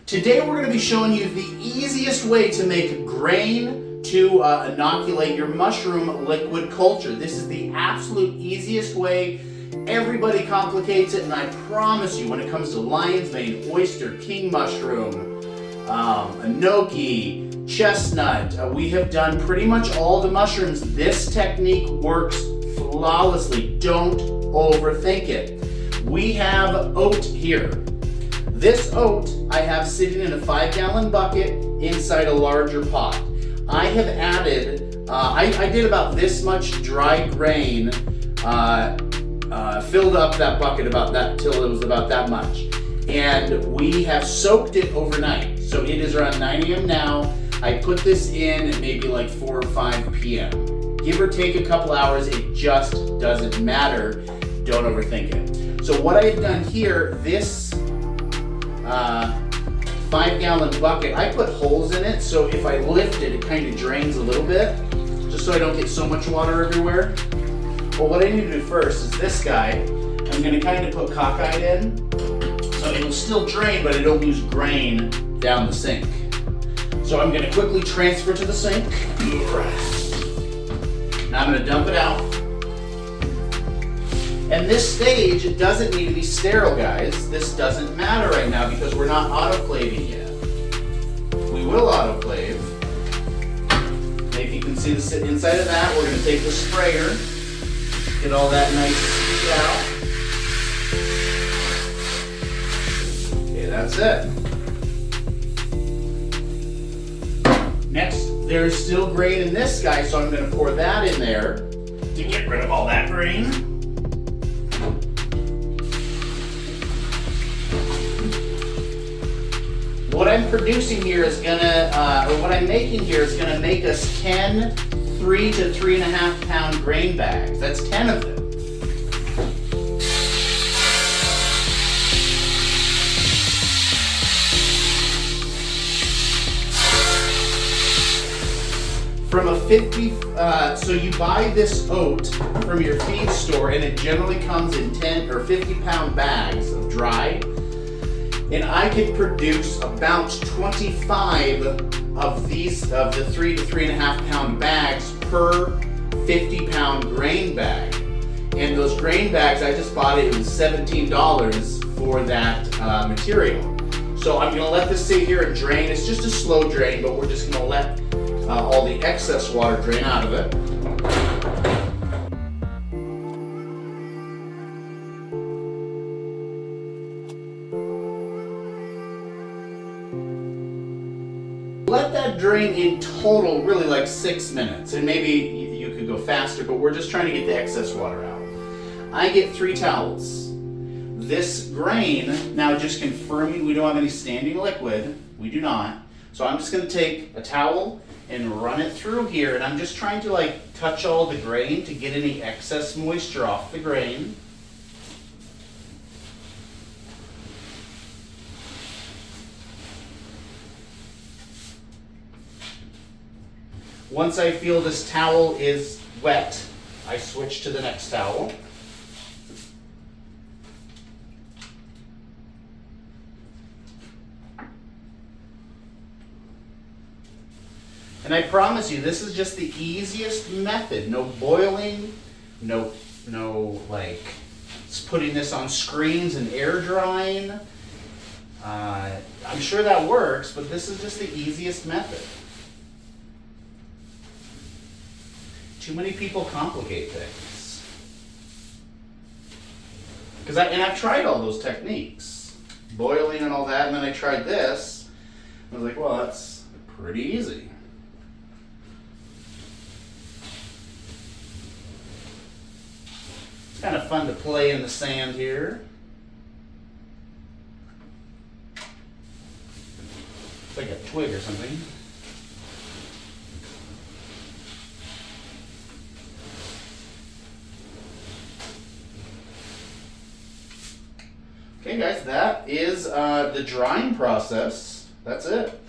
Today we're going to be showing you the easiest way to make grain to inoculate your mushroom liquid culture. This is the absolute easiest way. Everybody complicates it, and I promise you when it comes to lion's mane, oyster, king mushroom, enoki, chestnut, we have done pretty much all the mushrooms. This technique works flawlessly. Don't overthink it. We have oat here. This oat I have sitting in a 5-gallon bucket inside a larger pot. I have added, I did about this much dry grain, filled up that bucket about that till it was about that much. And we have soaked it overnight. So it is around 9 a.m. now. I put this in at maybe like 4 or 5 p.m. Give or take a couple hours, it just doesn't matter. Don't overthink it. So what I've done here, this 5-gallon bucket, I put holes in it, so if I lift it, it kind of drains a little bit, just so I don't get so much water everywhere. Well, what I need to do first is this guy, I'm going to kind of put cockeyed in, so it'll still drain, but it'll lose grain down the sink. So I'm going to quickly transfer to the sink. Now I'm going to dump it out. And this stage, it doesn't need to be sterile, guys. This doesn't matter right now because we're not autoclaving yet. We will autoclave. And if you can see the inside of that, we're going to take the sprayer, get all that nice out. Okay, that's it. Next, there's still grain in this guy, so I'm going to pour that in there to get rid of all that grain. What I'm producing here is what I'm making here is gonna make us 10 3 to 3.5 pound grain bags. That's 10 of them. From a 50, so you buy this oat from your feed store, and it generally comes in 10 or 50 pound bags of dry. And I can produce about 25 of these, of the 3 to 3.5 pound bags per 50 pound grain bag. And those grain bags, I just bought it, was $17 for that material. So I'm gonna let this sit here and drain. It's just a slow drain, but we're just gonna let all the excess water drain out of it. Let that drain in total really like 6 minutes, and maybe you could go faster, but we're just trying to get the excess water out. I get 3 towels. This grain, now just confirming we don't have any standing liquid, we do not. So I'm just gonna take a towel and run it through here, and I'm just trying to like touch all the grain to get any excess moisture off the grain. Once I feel this towel is wet, I switch to the next towel. And I promise you, this is just the easiest method. No boiling, no like putting this on screens and air drying. I'm sure that works, but this is just the easiest method. Too many people complicate things. And I've tried all those techniques, boiling and all that, and then I tried this. I was like, well, that's pretty easy. It's kind of fun to play in the sand here. It's like a twig or something. Okay guys, that is the drying process. That's it.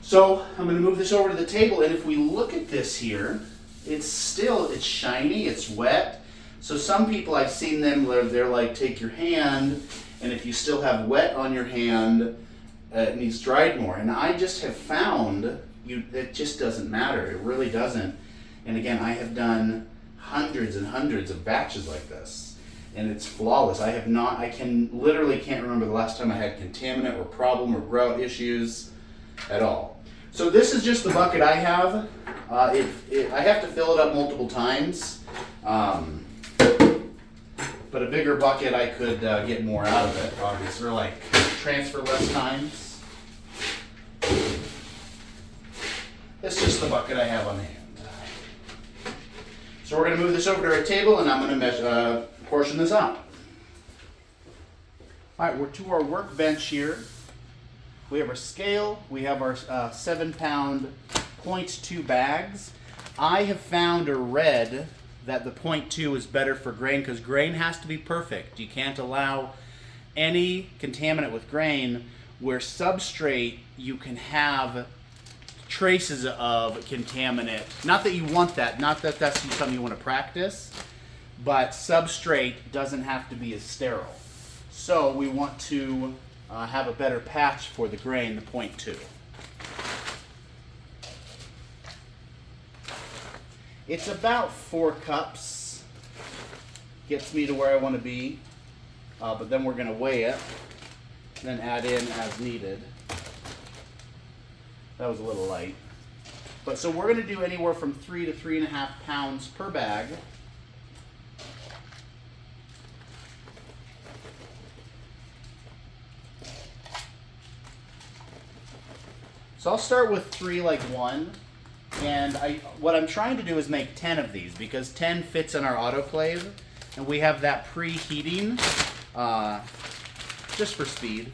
So I'm going to move this over to the table, and if we look at this here, it's shiny, it's wet. So some people, I've seen them where they're like, take your hand, and if you still have wet on your hand, it needs dried more. And I just have found it just doesn't matter. It really doesn't. And again, I have done hundreds and hundreds of batches like this, and it's flawless. I literally can't remember the last time I had contaminant or problem or grout issues at all. So this is just the bucket I have. I have to fill it up multiple times. But a bigger bucket, I could get more out of it, obviously, or like transfer less times. It's just the bucket I have on hand. So we're going to move this over to our table, and I'm going to portion this out. All right, we're to our workbench here. We have our scale. We have our 7-pound 0.2 bags. I have found or read that the 0.2 is better for grain because grain has to be perfect. You can't allow any contaminant with grain. Where substrate, you can have traces of contaminant. Not that you want that, not that that's something you want to practice, but substrate doesn't have to be as sterile. So we want to have a better patch for the grain, the 0.2. It's about 4 cups. Gets me to where I want to be. But then we're going to weigh it, then add in as needed. That was a little light. But so we're going to do anywhere from 3 to 3.5 pounds per bag. So I'll start with 3 like 1. And what I'm trying to do is make 10 of these because 10 fits in our autoclave, and we have that preheating just for speed.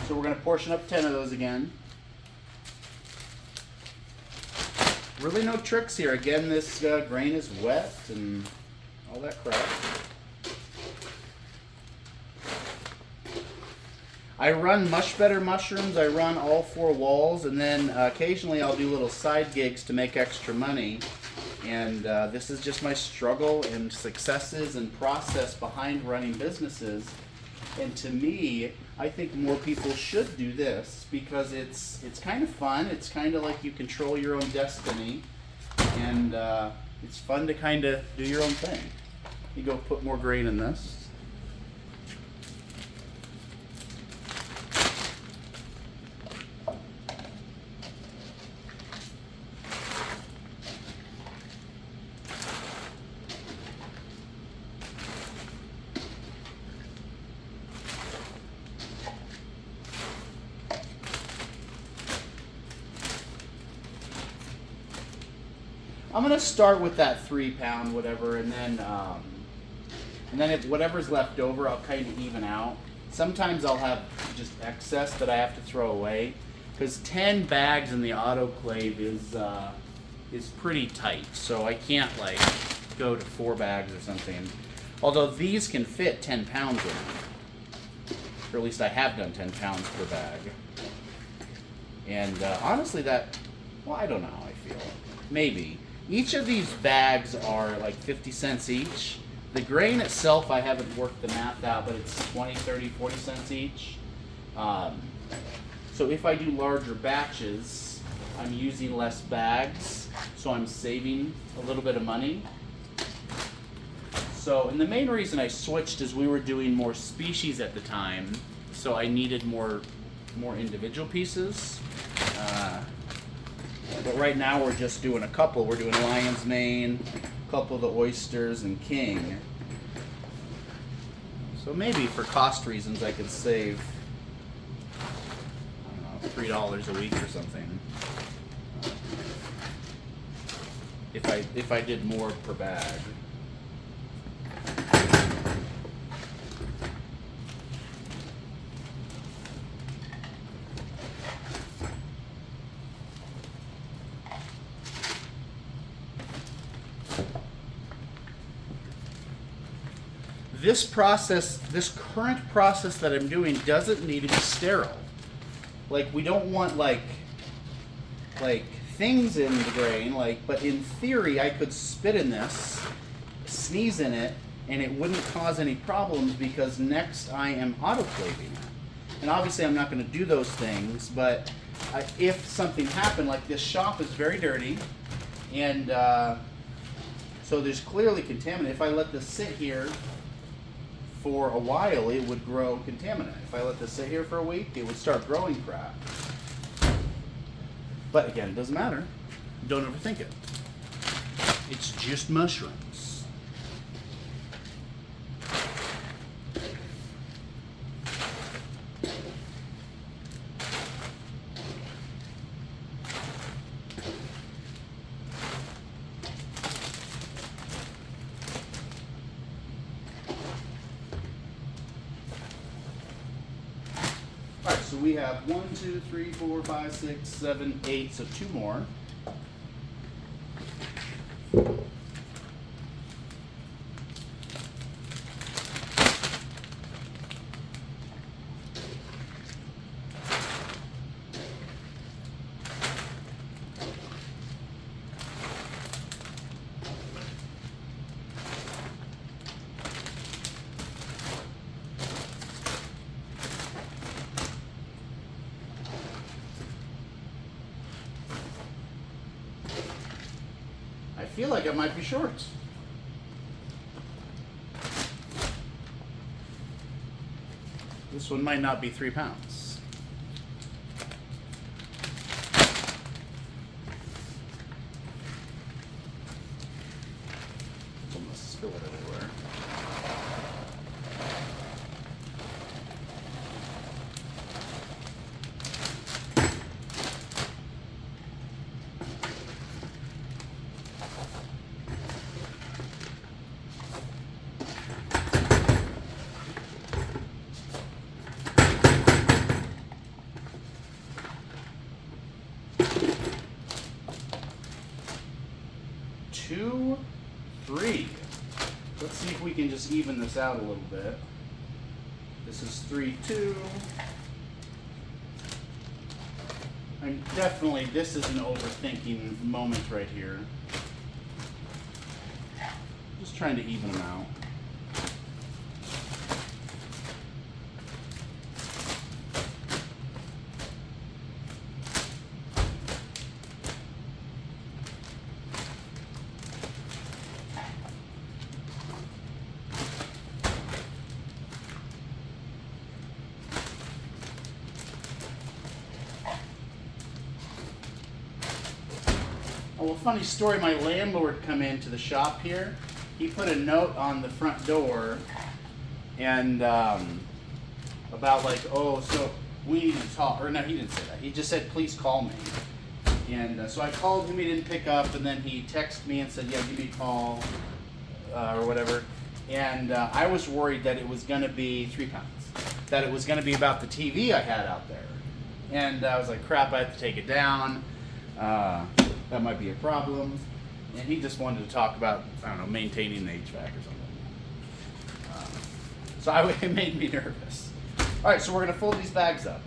So we're going to portion up 10 of those again. Really no tricks here. Again, this grain is wet and all that crap. I run Much Better mushrooms. I run all 4 walls, and then occasionally I'll do little side gigs to make extra money. And this is just my struggle and successes and process behind running businesses. And to me, I think more people should do this because it's kind of fun. It's kind of like you control your own destiny, and it's fun to kind of do your own thing. You go put more grain in this. I'm gonna start with that 3-pound whatever, and then if whatever's left over, I'll kind of even out. Sometimes I'll have just excess that I have to throw away, because 10 bags in the autoclave is pretty tight. So I can't like go to 4 bags or something. Although these can fit 10 pounds in them, or at least I have done 10 pounds per bag. And honestly, I don't know how I feel. Maybe. Each of these bags are like 50 cents each. The grain itself, I haven't worked the math out, but it's 20, 30, 40 cents each. So if I do larger batches, I'm using less bags, so I'm saving a little bit of money. So, and the main reason I switched is we were doing more species at the time, so I needed more individual pieces. But right now we're just doing a couple. We're doing lion's mane, a couple of the oysters, and king. So maybe for cost reasons I could save, I don't know, $3 a week or something. If I did more per bag. this process, this current process that I'm doing doesn't need to be sterile. Like, we don't want like things in the grain, but in theory I could spit in this, sneeze in it, and it wouldn't cause any problems because next I am autoclaving it. And obviously I'm not going to do those things, but if something happened, like this shop is very dirty, and so there's clearly contaminant. If I let this sit here for a while, it would grow contaminant. If I let this sit here for a week, it would start growing crap. But again, it doesn't matter. Don't overthink it. It's just mushrooms. Alright, so we have 1, 2, 3, 4, 5, 6, 7, 8, so 2 more. I feel like it might be short. This one might not be 3 pounds. It's almost spill it everywhere. Two, 3. Let's see if we can just even this out a little bit. This is 3, 2. I'm definitely, this is an overthinking moment right here. Just trying to even them out. Well, funny story, my landlord come into the shop here. He put a note on the front door and about like, oh, so we need to talk, or no, he didn't say that. He just said, please call me. And so I called him, he didn't pick up, and then he texted me and said, yeah, give me a call, or whatever. And I was worried that it was gonna be 3 pounds, that it was gonna be about the TV I had out there. And I was like, crap, I have to take it down. That might be a problem. And he just wanted to talk about, I don't know, maintaining the HVAC or something. So it made me nervous. All right, so we're gonna fold these bags up.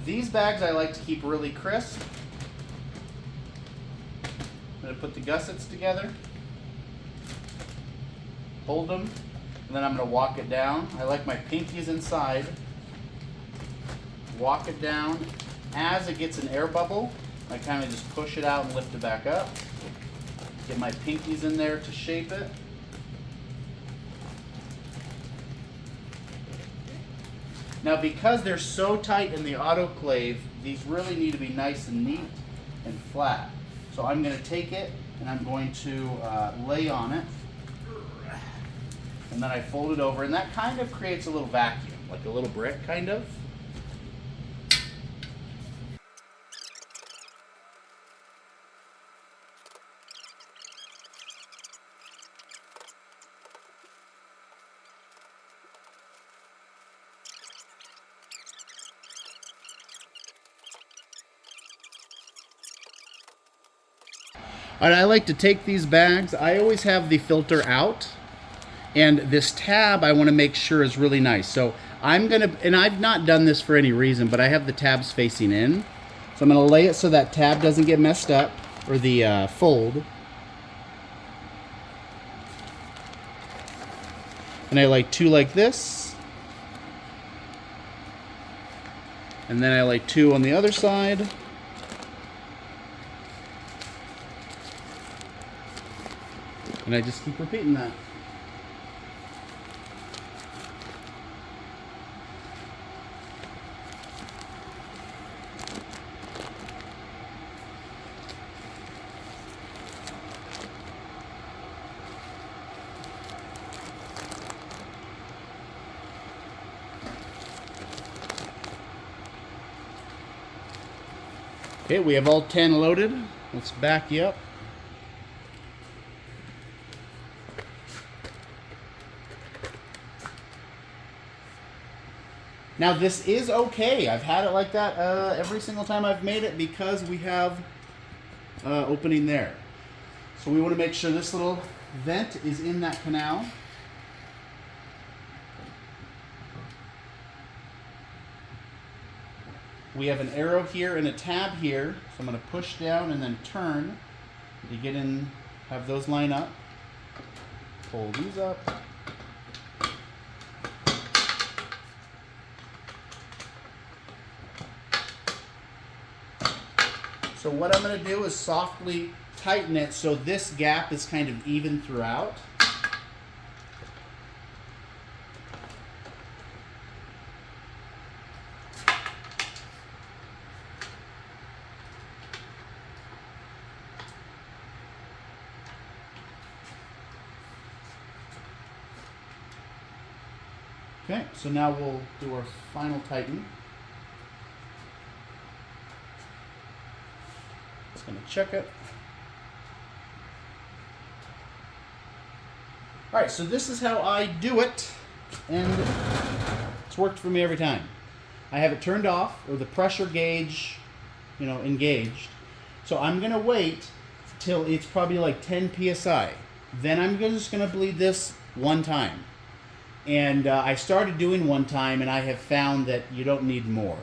These bags I like to keep really crisp. I'm gonna put the gussets together, hold them, and then I'm gonna walk it down. I like my pinkies inside. Walk it down. As it gets an air bubble, I kind of just push it out and lift it back up. Get my pinkies in there to shape it. Now, because they're so tight in the autoclave, these really need to be nice and neat and flat. So I'm going to take it and I'm going to lay on it. And then I fold it over, and that kind of creates a little vacuum, like a little brick kind of. All right, I like to take these bags. I always have the filter out, And this tab I want to make sure is really nice. So I'm gonna, and I've not done this for any reason, but I have the tabs facing in. So I'm gonna lay it so that tab doesn't get messed up, or the fold. And I lay two like this. And then I lay two on the other side. And I just keep repeating that. Okay, we have all 10 loaded. Let's back you up. Now this is okay. I've had it like that every single time I've made it because we have opening there. So we want to make sure this little vent is in that canal. We have an arrow here and a tab here, so I'm going to push down and then turn to get in, have those line up. Pull these up. So what I'm going to do is softly tighten it so this gap is kind of even throughout. Okay, so now we'll do our final tighten. Just going to check it. All right, so this is how I do it, and it's worked for me every time. I have it turned off, or the pressure gauge, engaged. So I'm going to wait till it's probably like 10 psi. Then I'm just going to bleed this one time. And I started doing one time, and I have found that you don't need more.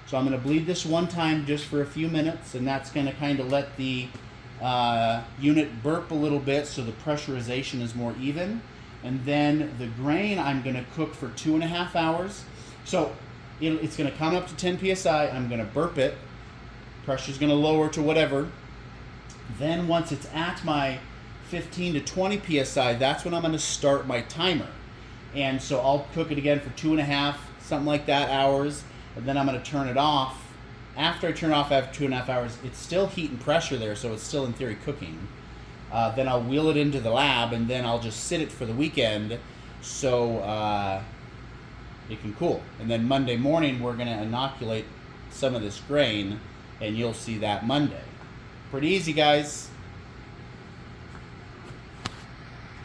So I'm going to bleed this one time just for a few minutes, and that's going to kind of let the unit burp a little bit so the pressurization is more even. And then the grain I'm going to cook for 2.5 hours. So it's going to come up to 10 psi. I'm going to burp it. Pressure's going to lower to whatever. Then once it's at my 15 to 20 psi, that's when I'm going to start my timer. And so I'll cook it again for 2.5, something like that, hours. And then I'm going to turn it off. After I turn it off after 2.5 hours, it's still heat and pressure there, so it's still in theory cooking. Then I'll wheel it into the lab, and then I'll just sit it for the weekend so it can cool. And then Monday morning, we're going to inoculate some of this grain, and you'll see that Monday. Pretty easy, guys.